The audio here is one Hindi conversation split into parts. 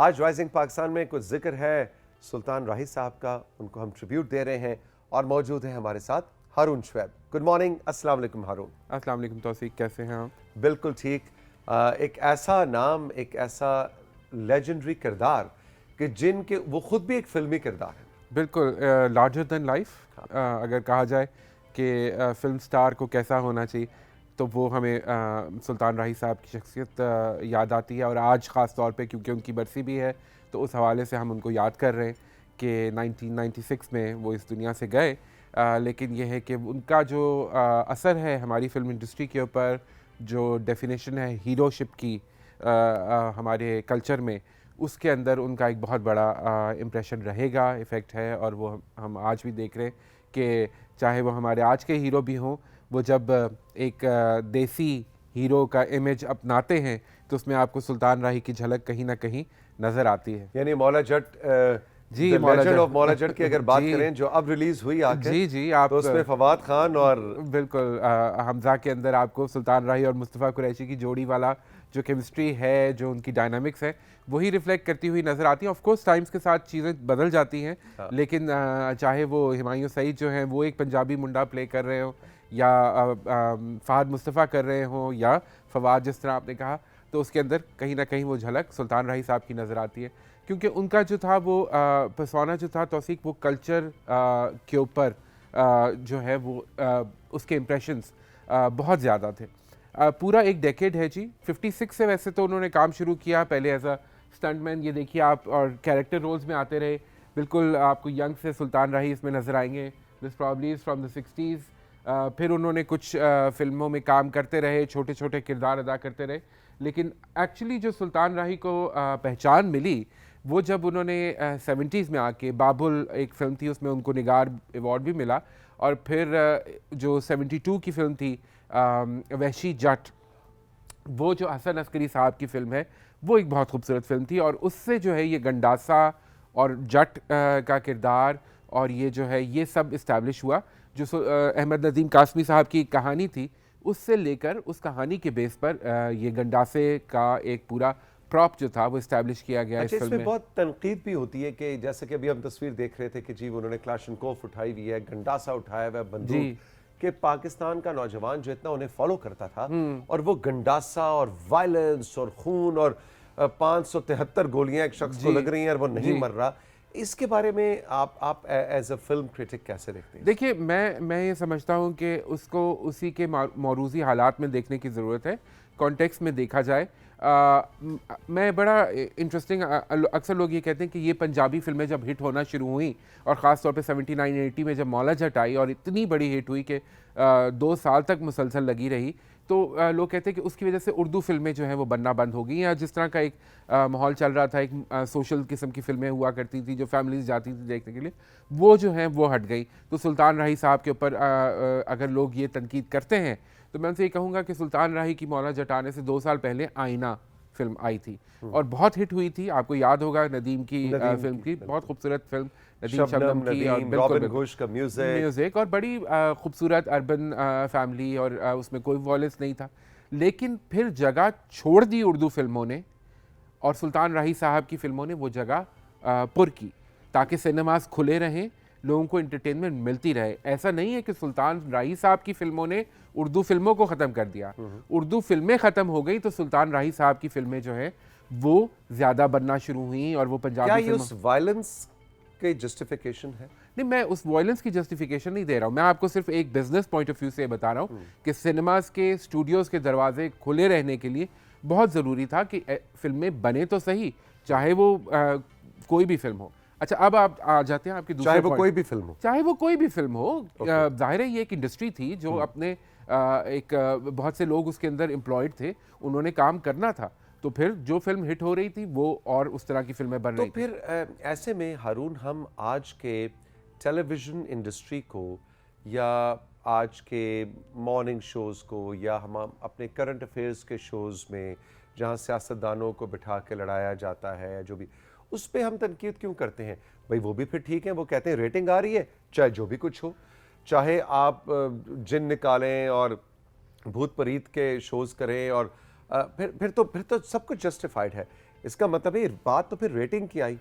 आज राइजिंग पाकिस्तान में कुछ जिक्र है सुल्तान राही साहब का, उनको हम ट्रिब्यूट दे रहे हैं और मौजूद है हमारे साथ हारून शुएब। गुड मॉर्निंग, अस्सलाम वालेकुम हारून। अस्सलाम वालेकुम तौसीक, कैसे हैं आप? बिल्कुल ठीक। एक ऐसा नाम, एक ऐसा लेजेंडरी किरदार कि जिनके वो खुद भी एक फिल्मी किरदार है। बिल्कुल लार्जर दैन लाइफ अगर कहा जाए कि फिल्म स्टार को कैसा होना चाहिए तो वो हमें सुल्तान राही साहब की शख्सियत याद आती है। और आज ख़ास तौर पे क्योंकि उनकी बरसी भी है तो उस हवाले से हम उनको याद कर रहे हैं कि 1996 में वो इस दुनिया से गए। लेकिन यह है कि उनका जो असर है हमारी फिल्म इंडस्ट्री के ऊपर, जो डेफिनेशन है हीरोशिप की हमारे कल्चर में, उसके अंदर उनका एक बहुत बड़ा इम्प्रेशन रहेगा, इफ़ेक्ट है। और वो हम आज भी देख रहे हैं कि चाहे वो हमारे आज के हीरो भी हों, वो जब एक देसी हीरो का इमेज अपनाते हैं तो उसमें आपको सुल्तान राही की झलक कहीं ना कहीं नज़र आती है। यानी मौला जट जी, लेजेंड ऑफ मौला जट की अगर बात करें जो अब रिलीज हुई आके, जी आप तो उसमें फवाद खान और बिल्कुल हमजा के अंदर आपको सुल्तान राही और मुस्तफ़ा कुरैशी की जोड़ी वाला जो केमिस्ट्री है, जो उनकी डायनामिक्स है, वही रिफ्लेक्ट करती हुई नज़र आती है। ऑफ कोर्स टाइम्स के साथ चीज़ें बदल जाती हैं, लेकिन चाहे वो हुमायूं सईद जो हैं वो एक पंजाबी मुंडा प्ले कर रहे हो, या फ़हद मुस्तफ़ा कर रहे हो, या फवाद जिस तरह आपने कहा, तो उसके अंदर कहीं ना कहीं वो झलक सुल्तान राही साहब की नज़र आती है। क्योंकि उनका जो था वो पर्सोना जो था तौसीक, वो कल्चर के ऊपर जो है वो उसके इम्प्रेशंस बहुत ज़्यादा थे। पूरा एक डेकेड है जी, 56 से वैसे तो उन्होंने काम शुरू किया, पहले एज अ स्टंटमैन, ये देखिए आप, और कैरेक्टर रोल्स में आते रहे। बिल्कुल आपको यंग से सुल्तान राही इसमें नज़र आएंगे, this probably is from the 60s। फिर उन्होंने कुछ फिल्मों में काम करते रहे, छोटे छोटे किरदार अदा करते रहे। लेकिन एक्चुअली जो सुल्तान राही को पहचान मिली वो जब उन्होंने 70s में आके, बाबुल एक फ़िल्म थी उसमें उनको निगार अवार्ड भी मिला, और फिर जो 72 की फ़िल्म थी वहशी जट, वो जो हसन अस्करी साहब की फ़िल्म है, वो एक बहुत खूबसूरत फ़िल्म थी। और उससे जो है ये गंडासा और जट का किरदार और ये जो है ये सब इस्टेब्लिश हुआ। जो अहमद नदीम कासमी साहब की कहानी थी, उससे लेकर उस कहानी के बेस पर ये गंडासे का एक पूरा प्रॉप जो था वो इस्टेब्लिश किया गया। अच्छा, इस फिल्म में बहुत तनकीद भी होती है कि जैसे कि अभी हम तस्वीर देख रहे थे कि जी उन्होंने क्लाशनकोफ उठाई हुई है, गंडासा उठाया हुआ है, बंदूक, कि पाकिस्तान का नौजवान जो इतना उन्हें फॉलो करता था और वो गंडासा और वायलेंस और खून और 573 गोलियां एक शख्स को लग रही हैं और वो नहीं मर रहा, इसके बारे में आप एज अ फिल्म क्रिटिक कैसे देखते हैं? देखिए, मैं ये समझता हूँ कि उसको उसी के मौरूज़ी हालात में देखने की ज़रूरत है, कॉन्टेक्स्ट में देखा जाए। मैं बड़ा इंटरेस्टिंग, अक्सर लोग ये कहते हैं कि ये पंजाबी फिल्में जब हिट होना शुरू हुई और ख़ास तौर पे 79-80 में जब मौला जट आई और इतनी बड़ी हिट हुई कि 2 साल तक मुसलसल लगी रही, तो लोग कहते हैं कि उसकी वजह से उर्दू फिल्में जो हैं वो बनना बंद हो गई, या जिस तरह का एक माहौल चल रहा था, एक सोशल किस्म की फिल्में हुआ करती थी जो फैमिलीज जाती थी देखने के लिए, वो जो हैं वो हट गई। तो सुल्तान राही साहब के ऊपर अगर लोग ये तनकीद करते हैं तो मैं उनसे ये कहूँगा कि सुल्तान राही की मौला जट आने से 2 साल पहले आईना फिल्म आई थी और बहुत हिट हुई थी। आपको याद होगा नदीम की फिल्म की, बहुत खूबसूरत फिल्म, नदीम शबनम की, और रॉबिन घोष का म्यूजिक, और बड़ी खूबसूरत अर्बन फैमिली, और उसमें कोई वॉयलेंस नहीं था। लेकिन फिर जगह छोड़ दी उर्दू फिल्मों ने और सुल्तान राही साहब की फिल्मों ने वो जगह पुर की, ताकि सिनेमास खुले रहें, लोगों को एंटरटेनमेंट मिलती रहे। ऐसा नहीं है कि सुल्तान राही साहब की फिल्मों ने उर्दू फिल्मों को ख़त्म कर दिया। उर्दू फिल्में ख़त्म हो गई तो सुल्तान राही साहब की फिल्में जो हैं वो ज़्यादा बनना शुरू हुई और वो पंजाबी फिल्म। उस वायलेंस के जस्टिफिकेशन है? नहीं, मैं उस वायलेंस की जस्टिफिकेशन नहीं दे रहा हूँ, मैं आपको सिर्फ एक बिजनेस पॉइंट ऑफ व्यू से बता रहा हूँ कि सिनेमास के, स्टूडियोज़ के दरवाजे खुले रहने के लिए बहुत ज़रूरी था कि फिल्में बने तो सही, चाहे वो कोई भी फिल्म हो। अच्छा, अब आप आ जाते हैं आपकी दूसरे, चाहे वो कोई भी फिल्म हो, चाहे वो कोई भी फिल्म हो, जाहिर है ये एक इंडस्ट्री थी जो अपने एक बहुत से लोग उसके अंदर एम्प्लॉयड थे, उन्होंने काम करना था, तो फिर जो फिल्म हिट हो रही थी वो और उस तरह की फिल्में बन रही थी। तो फिर ऐसे में हारून, हम आज के टेलीविज़न इंडस्ट्री को या आज के मॉर्निंग शोज़ को या हम अपने करंट अफेयर्स के शोज़ में जहाँ सियासतदानों को बिठा के लड़ाया जाता है, जो भी, उस पर हम तनकीद क्यों करते हैं? भाई वो भी फिर ठीक है, वो कहते हैं रेटिंग आ रही है, चाहे जो भी कुछ हो, चाहे आप जिन निकालें और भूत प्रीत के शोज़ करें, और फिर तो सब कुछ जस्टिफाइड है। इसका मतलब है बात तो फिर रेटिंग की आई,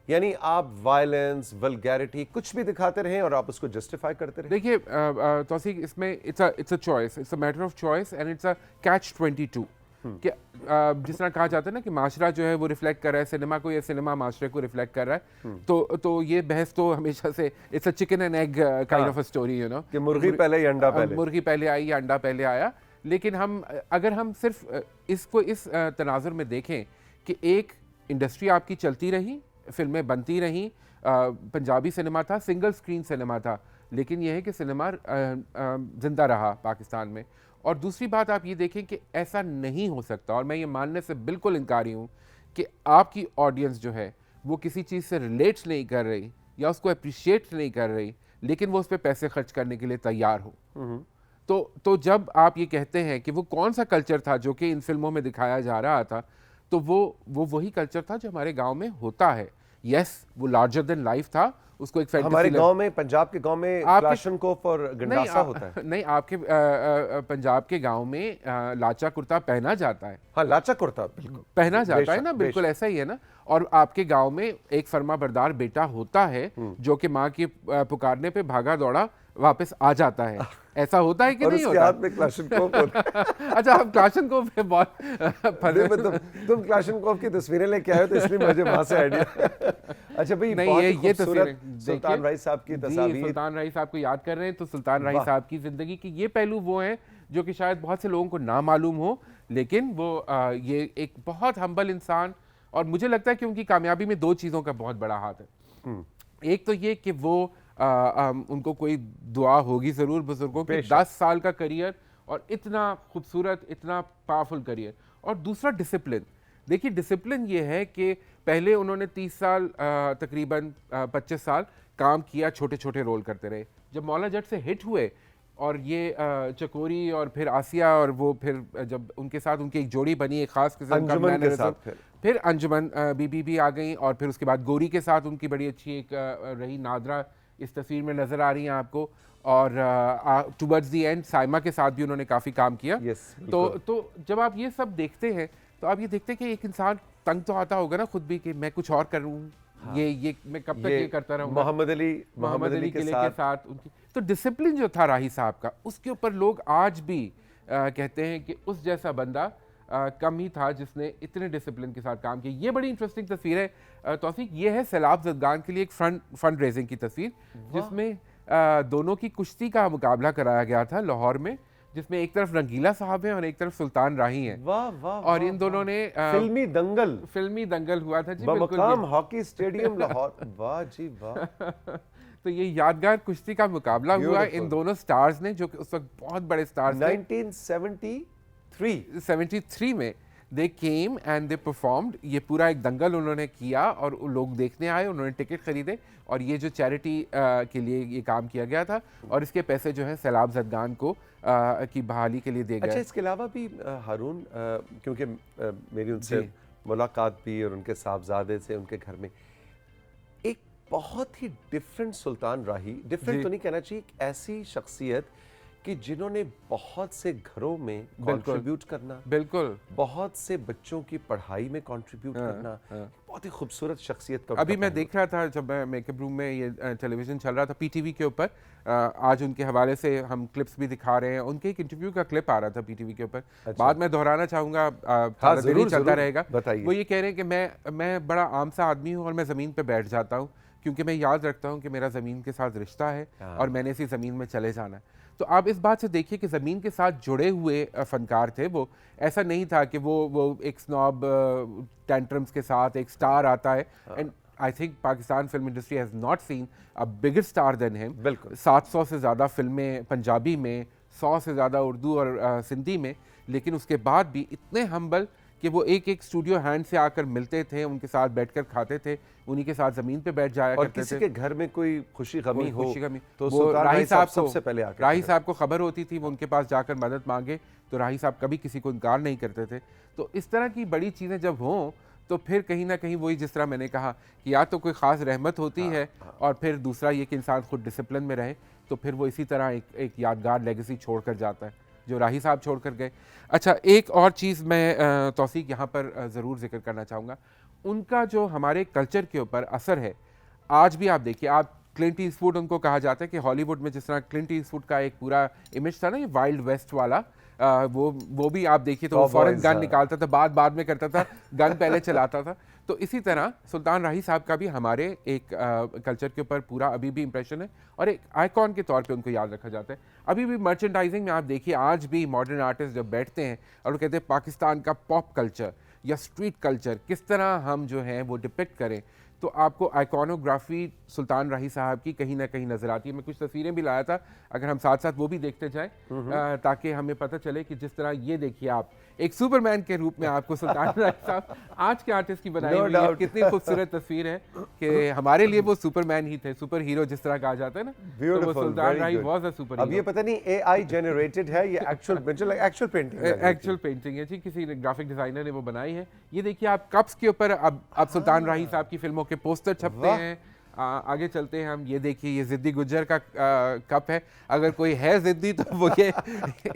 यानी आप वायलेंस, वल्गैरिटी कुछ भी दिखाते रहें और आप उसको जस्टिफाई करते रहें। देखिए तौसीक, इसमें it's a choice, it's a matter of choice and it's a catch 22 कि जिस तरह कहा जाता है ना कि माशरा जो है वो रिफ्लेक्ट कर रहा है सिनेमा को, या सिनेमा माशरे को रिफ्लेक्ट कर रहा है, तो ये बहस तो हमेशा से it's a chicken and egg kind of a story, you know, कि मुर्गी पहले या अंडा पहले। मुर्गी पहले आई या अंडा पहले आया। लेकिन अगर हम सिर्फ इसको इस तनाजुर में देखें कि एक इंडस्ट्री आपकी चलती रही, फिल्में बनती रहीं, पंजाबी सिनेमा था, सिंगल स्क्रीन सिनेमा था, लेकिन यह है कि सिनेमा जिंदा रहा पाकिस्तान में। और दूसरी बात आप ये देखें कि ऐसा नहीं हो सकता, और मैं ये मानने से बिल्कुल इनकारी हूँ कि आपकी ऑडियंस जो है वो किसी चीज़ से रिलेट नहीं कर रही या उसको अप्रिशिएट नहीं कर रही, लेकिन वो उस पर पैसे खर्च करने के लिए तैयार हो। तो जब आप ये कहते हैं कि वो कौन सा कल्चर था जो कि इन फिल्मों में दिखाया जा रहा था, तो वो वही कल्चर था जो हमारे गांव में होता है। यस, वो लार्जर देन लाइफ था, उसको एक फैंटेसी हमारे गांव में, पंजाब के गांव में क्लाशनकोफ और गंडासा होता है। नहीं, आपके पंजाब के गांव में लाचा कुर्ता पहना जाता है। हाँ, लाचा कुर्ता बिल्कुल पहना जाता है ना, बिल्कुल ऐसा ही है ना। और आपके गांव में एक फर्मा बरदार बेटा होता है जो कि माँ की पुकारने पे भागा दौड़ा वापस आ जाता है। ऐसा होता है कि नहीं होता? हाथ में क्लाशनकोफ होता है। अच्छा, आप क्लाशनकोफ पे बहुत तुम क्लाशनकोफ की तस्वीरें लेके आए हो तो इसलिए मुझे वहां से आइडिया। अच्छा भाई, नहीं, ये तस्वीरें सुल्तान राही साहब की तस्वीर, सुल्तान राही साहब को याद कर रहे हैं तो सुल्तान राही साहब की जिंदगी की ये पहलू वो हैं जो कि शायद बहुत से लोगों को ना मालूम हो, लेकिन वो ये एक बहुत हम्बल इंसान, और मुझे लगता है कि उनकी कामयाबी में दो चीज़ों का बहुत बड़ा हाथ है। एक तो ये कि वो उनको कोई दुआ होगी ज़रूर बुजुर्गों की, 10 साल का करियर और इतना खूबसूरत, इतना पावरफुल करियर। और दूसरा डिसिप्लिन। देखिए, डिसिप्लिन ये है कि पहले उन्होंने 30 साल तकरीबन 25 साल काम किया, छोटे छोटे रोल करते रहे। जब मौला जट से हिट हुए और ये चकोरी और फिर आसिया, और वो फिर जब उनके साथ उनकी एक जोड़ी बनी, एक खास किस्म का मैनरिज्म, फिर अंजुमन बीबी भी आ गई, और फिर उसके बाद गौरी के साथ उनकी बड़ी अच्छी एक रही, नादरा इस तस्वीर में नज़र आ रही हैं आपको, और टुवर्ड्स दी एंड साइमा के साथ भी उन्होंने काफ़ी काम किया। तो जब आप ये सब देखते हैं तो आप ये देखते हैं कि एक इंसान तंग तो आता होगा ना खुद भी कि मैं कुछ और करूँ। हाँ। ये मैं कब तक ये करता रहूँगा। मोहम्मद अली के साथ उनकी तो डिसिप्लिन जो था राही साहब का, उसके ऊपर लोग आज भी कहते हैं कि उस जैसा बंदा कम ही था जिसने इतने डिसिप्लिन के साथ काम किया। ये बड़ी इंटरेस्टिंग तस्वीर है तौसीक, ये है सैलाब जदगान के लिए एक फंड रेजिंग की तस्वीर, जिसमें दोनों की कुश्ती का मुकाबला कराया गया था लाहौर में, जिसमें एक तरफ रंगीला साहब हैं और एक तरफ सुल्तान राही हैं। वाह वाह। और इन दोनों ने फिल्मी दंगल हुआ था जी, बिल्कुल हॉकी स्टेडियम लाहौर। वाह जी वाह। तो ये यादगार कुश्ती का मुकाबला हुआ इन दोनों स्टार्स ने, जो कि उस वक्त बहुत बड़े स्टार्स थे। 1973 में दे केम एंड दे परफॉर्म्ड। ये पूरा एक दंगल उन्होंने किया और लोग देखने आए, उन्होंने टिकट खरीदे, और ये जो चैरिटी के लिए ये काम किया गया था, और इसके पैसे जो है सैलाब जदगान को की बहाली के लिए दिए गए। अच्छा, इसके अलावा भी हारून, क्योंकि मेरी उनसे मुलाकात भी और उनके साहबजादे से उनके घर में, एक बहुत ही डिफरेंट सुल्तान राही, डिफरेंट तो नहीं कहना चाहिए, एक ऐसी शख्सियत कि जिन्होंने बहुत से घरों में कंट्रीब्यूट करना, बिल्कुल बहुत से बच्चों की पढ़ाई में कंट्रीब्यूट करना, बहुत ही खूबसूरत शख्सियत का। अभी मैं देख रहा था जब मैं मेकअप रूम में ये टेलीविजन चल रहा था पीटीवी के ऊपर, आज उनके हवाले से हम क्लिप्स भी दिखा रहे हैं, उनके एक इंटरव्यू का क्लिप आ रहा था पीटीवी के ऊपर। अच्छा। बाद में दोहराना चाहूँगा, चलता रहेगा। वो ये कह रहे हैं कि मैं बड़ा आम सा आदमी हूँ और मैं ज़मीन पर बैठ जाता हूँ, क्योंकि मैं याद रखता हूँ कि मेरा ज़मीन के साथ रिश्ता है और मैंने इसी ज़मीन में चले जाना है। तो आप इस बात से देखिए कि ज़मीन के साथ जुड़े हुए फनकार थे वो। ऐसा नहीं था कि वो एक स्नॉब टेंट्रम्स के साथ एक स्टार आता है, and I think Pakistan film industry has not seen a bigger star than him. बिल्कुल 700 से ज़्यादा फिल्में पंजाबी में, 100 से ज़्यादा उर्दू और सिंधी में, लेकिन उसके बाद भी इतने हम्बल कि वो एक एक स्टूडियो हैंड से आकर मिलते थे, उनके साथ बैठकर खाते थे, उन्हीं के साथ ज़मीन पे बैठ जाया करते थे। और किसी के घर में कोई खुशी गमी तो राही साहब सबसे पहले आकर, राही साहब को खबर होती थी, वो उनके पास जाकर मदद मांगे तो राही साहब कभी किसी को इनकार नहीं करते थे। तो इस तरह की बड़ी चीज़ें जब हों तो फिर कहीं ना कहीं वही, जिस तरह मैंने कहा कि या तो कोई ख़ास रहमत होती है, और फिर दूसरा ये कि इंसान खुद डिसिप्लिन में रहे, तो फिर वो इसी तरह एक यादगार लेगेसी छोड़ कर जाता है। जो राही साहब छोड़ कर गए। अच्छा, एक और चीज़ मैं तौसीक यहाँ पर ज़रूर जिक्र करना चाहूँगा, उनका जो हमारे कल्चर के ऊपर असर है, आज भी आप देखिए, आप क्लिंट ईस्टवुड उनको कहा जाता है कि हॉलीवुड में जिस तरह क्लिंट ईस्टवुड का एक पूरा इमेज था ना, ये वाइल्ड वेस्ट वाला, वो भी आप देखिए तो वो फौरन गन निकालता था, बाद में करता था, गन पहले चलाता था। तो इसी तरह सुल्तान राही साहब का भी हमारे एक कल्चर के ऊपर पूरा अभी भी इंप्रेशन है और एक आइकॉन के तौर पे उनको याद रखा जाता है। अभी भी मर्चेंडाइजिंग में आप देखिए, आज भी मॉडर्न आर्टिस्ट जब बैठते हैं और वो कहते हैं पाकिस्तान का पॉप कल्चर या स्ट्रीट कल्चर किस तरह हम जो है वो डिपिक्ट करें, तो आपको आइकॉनोग्राफी सुल्तान राही साहब की कहीं ना कहीं नजर आती है। मैं कुछ तस्वीरें भी लाया था, अगर हम साथ साथ वो भी देखते जाएं ताकि हमें पता चले कि जिस तरह ये देखिए आप एक सुपरमैन के रूप में आपको सुल्तान राही साहब आज के आर्टिस्ट की बनाई हुई है। कितनी खूबसूरत तस्वीर है कि हमारे लिए वो सुपरमैन ही थे, सुपर हीरो जिस तरह कहा जाता है ना, तो वो सुल्तान राही वाज अ सुपर हीरो। अब ये पता नहीं एआई जनरेटेड है ये एक्चुअल पेंटिंग है जी, किसी ग्राफिक डिजाइनर ने वो बनाई है। ये देखिए आप कप्स के ऊपर अब सुल्तान राही साहब की फिल्मों के पोस्टर छपते हैं। आगे चलते हैं हम, ये देखिए ये जिद्दी गुज्जर का कप है, अगर कोई है जिद्दी तो वो ये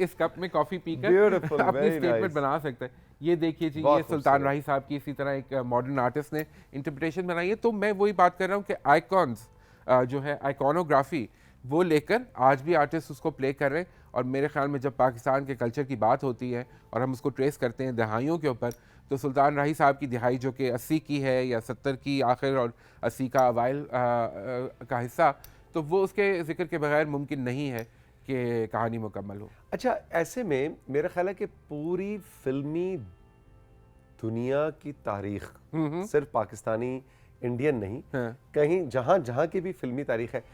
इस कप में कॉफी पीकर अपनी स्टेटमेंट बना सकता है। ये देखिए जी, ये सुल्तान राही साहब की इसी तरह एक मॉडर्न आर्टिस्ट ने इंटरप्रिटेशन बनाई है। तो मैं वही बात कर रहा हूँ कि आइकॉन्स जो है आइकॉनोग्राफी वो लेकर आज भी आर्टिस्ट उसको प्ले कर रहे हैं। और मेरे ख्याल में जब पाकिस्तान के कल्चर की बात होती है और हम उसको ट्रेस करते हैं दहाइयों के ऊपर, तो सुल्तान राही साहब की दिहाई जो कि 80 की है या 70 की आखिर और 80 का अवाइल का हिस्सा, तो वो उसके जिक्र के बगैर मुमकिन नहीं है कि कहानी मुकम्मल हो। अच्छा, ऐसे में मेरा ख्याल है कि पूरी फिल्मी दुनिया की तारीख, सिर्फ पाकिस्तानी इंडियन नहीं, कहीं जहाँ की भी फिल्मी तारीख है,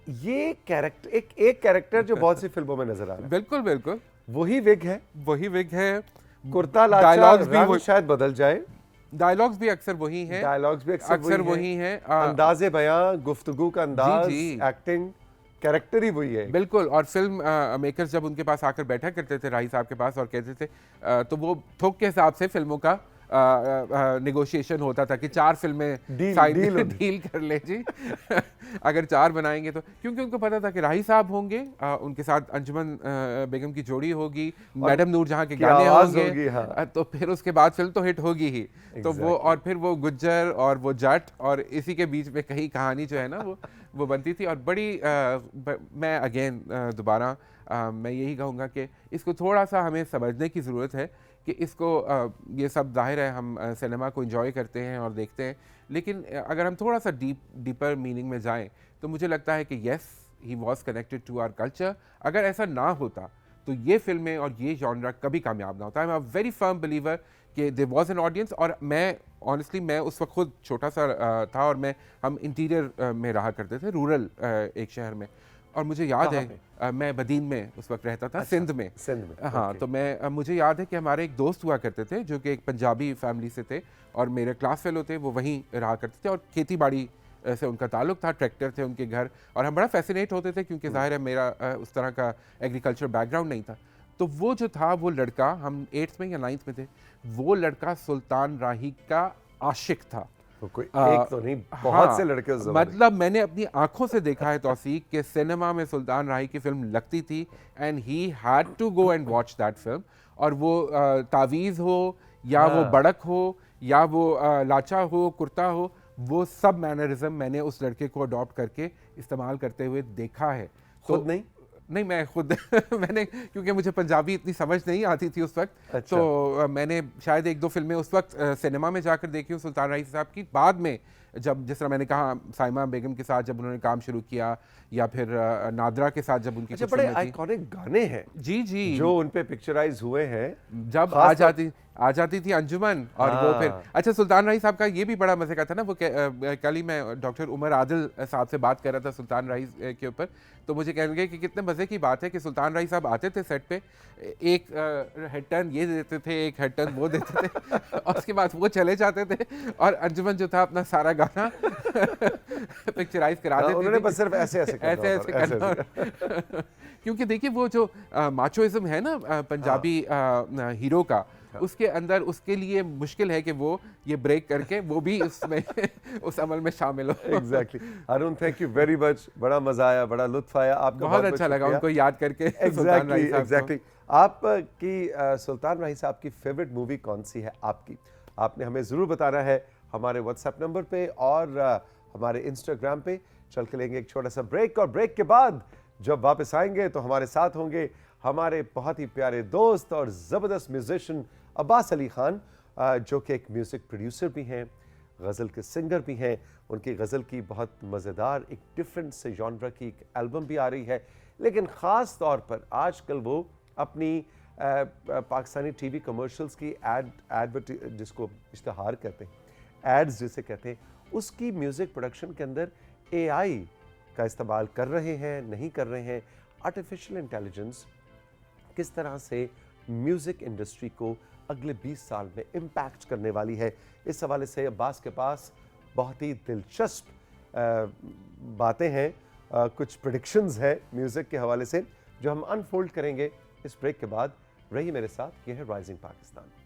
ये कैरेक्टर एक कैरेक्टर जो बहुत सी फिल्मों में नजर आ रहा है। बिल्कुल बिल्कुल वही विग है, कुर्ता लाचा, डायलॉग्स भी शायद बदल जाए, डायलॉग्स भी अक्सर वही हैं, अक्सर वही हैं, अंदाज़े बयां, गुफ्तगू का अंदाज, एक्टिंग, कैरेक्टर ही वही है। बिल्कुल। और फिल्म मेकर्स जब उनके पास आकर बैठा करते थे राही साहब के पास और कहते थे, तो वो थोक के हिसाब से फिल्मों का नेगोशिएशन होता था कि 4 फिल्में डील कर ले जी अगर 4 बनाएंगे तो, क्योंकि उनको पता था कि राही साहब होंगे, उनके साथ अंजुमन बेगम की जोड़ी होगी, मैडम नूरजहां के गाने होंगे, हाँ। तो फिर उसके बाद फिल्म तो हिट होगी ही। तो वो और फिर वो गुज्जर और वो जट और इसी के बीच में कहीं कहानी जो है ना वो बनती थी। और बड़ी मैं अगेन दोबारा मैं यही कहूँगा कि इसको थोड़ा सा हमें समझने की ज़रूरत है कि इसको ये सब जाहिर है हम सिनेमा को एंजॉय करते हैं और देखते हैं, लेकिन अगर हम थोड़ा सा डीपर मीनिंग में जाएं तो मुझे लगता है कि yes he was connected to our culture. अगर ऐसा ना होता तो ये फिल्में और ये जॉनरा कभी कामयाब ना होता। I am a very firm believer कि देयर वाज एन ऑडियंस। और मैं ऑनेस्टली मैं उस वक्त खुद छोटा सा था और हम इंटीरियर में रहा करते थे, रूरल एक शहर में, और मुझे याद है मैं बदीन में उस वक्त रहता था। अच्छा, सिंध में हाँ। तो मुझे याद है कि हमारे एक दोस्त हुआ करते थे जो कि एक पंजाबी फैमिली से थे और मेरे क्लास फेलो थे, वो वहीं रहा करते थे और खेती बाड़ी से उनका ताल्लुक था, ट्रैक्टर थे उनके घर, और हम बड़ा फैसिनेट होते थे क्योंकि जाहिर है मेरा उस तरह का एग्रीकल्चर बैकग्राउंड नहीं था। तो वो जो था वो लड़का, हम 8th में या 9th में थे, वो लड़का सुल्तान राही का आशिक था। कोई एक तो नहीं, बहुत से लड़के उस ज़माने। मतलब मैंने अपनी आंखों से देखा है तौसीक के सिनेमा में सुल्तान राही की फिल्म लगती थी and he had to go and watch that film. और वो तावीज़ हो या वो बड़क हो या वो लाचा हो, कुर्ता हो, वो सब मैनरिज्म मैंने उस लड़के को अडॉप्ट करके इस्तेमाल करते हुए देखा है। खुद नहीं मैं खुद मैंने, क्योंकि मुझे पंजाबी इतनी समझ नहीं आती थी उस वक्त। अच्छा। तो मैंने शायद 1-2 फिल्में उस वक्त सिनेमा में जाकर देखी हूँ सुल्तान राही साहब की। बाद में जब जिस तरह मैंने कहा साइमा बेगम के साथ जब उन्होंने काम शुरू किया या फिर नादरा के साथ जब उनकी बड़े आइकॉनिक गाने हैं जी जो उन पे पिक्चराइज हुए हैं, जब आ जाती थी अंजुमन। और वो फिर अच्छा, सुल्तान राही साहब का ये भी बड़ा मजे का था ना, वो कल ही मैं डॉक्टर उमर आदिल साहब से बात कर रहा था सुल्तान राही के ऊपर, तो मुझे कहने लगे कि कितने मज़े की बात है कि सुल्तान राही साहब आते थे सेट पे, एक हेड टर्न ये देते थे, एक हेड टर्न वो देते थे और उसके बाद वो चले जाते थे और अंजुमन जो था अपना सारा गाना पिक्चराइज कराते थे। उन्होंने बस सिर्फ ऐसे करना क्योंकि देखिए वो जो माचोइज्म है ना पंजाबी हीरो का, उसके अंदर उसके लिए मुश्किल है कि वो ये ब्रेक करके वो भी उसमें उस अमल में शामिल हो। Exactly Haroon, thank you very much, बड़ा मजा आया, बड़ा लुत्फ आया आपका, बहुत अच्छा लगा उनको याद करके। सुल्तान राही साहब को। एग्जैक्टली आपकी सुल्तान राही साहब की फेवरेट मूवी कौन सी है आपकी? आपने हमें ज़रूर बताना है हमारे व्हाट्सएप नंबर पे और हमारे इंस्टाग्राम पे। चल के लेंगे एक छोटा सा ब्रेक, और ब्रेक के बाद जब वापस आएंगे तो हमारे साथ होंगे हमारे बहुत ही प्यारे दोस्त और ज़बरदस्त म्यूजिशियन अब्बास अली खान, जो कि एक म्यूज़िक प्रोड्यूसर भी हैं, गज़ल के सिंगर भी हैं। उनकी गज़ल की बहुत मज़ेदार एक डिफरेंट से जॉनरा की एक एल्बम भी आ रही है, लेकिन ख़ास तौर पर आजकल वो अपनी पाकिस्तानी टीवी कमर्शियल्स की जिसको इश्तहार कहते हैं, एड्स जिसे कहते हैं, उसकी म्यूज़िक प्रोडक्शन के अंदर एआई का इस्तेमाल कर रहे हैं, नहीं कर रहे हैं। आर्टिफिशियल इंटेलिजेंस किस तरह से म्यूज़िक इंडस्ट्री को अगले 20 साल में इम्पैक्ट करने वाली है, इस हवाले से अब्बास के पास बहुत ही दिलचस्प बातें हैं, कुछ प्रेडिक्शंस हैं म्यूज़िक के हवाले से जो हम अनफोल्ड करेंगे इस ब्रेक के बाद। रहिए मेरे साथ, यह है राइजिंग पाकिस्तान।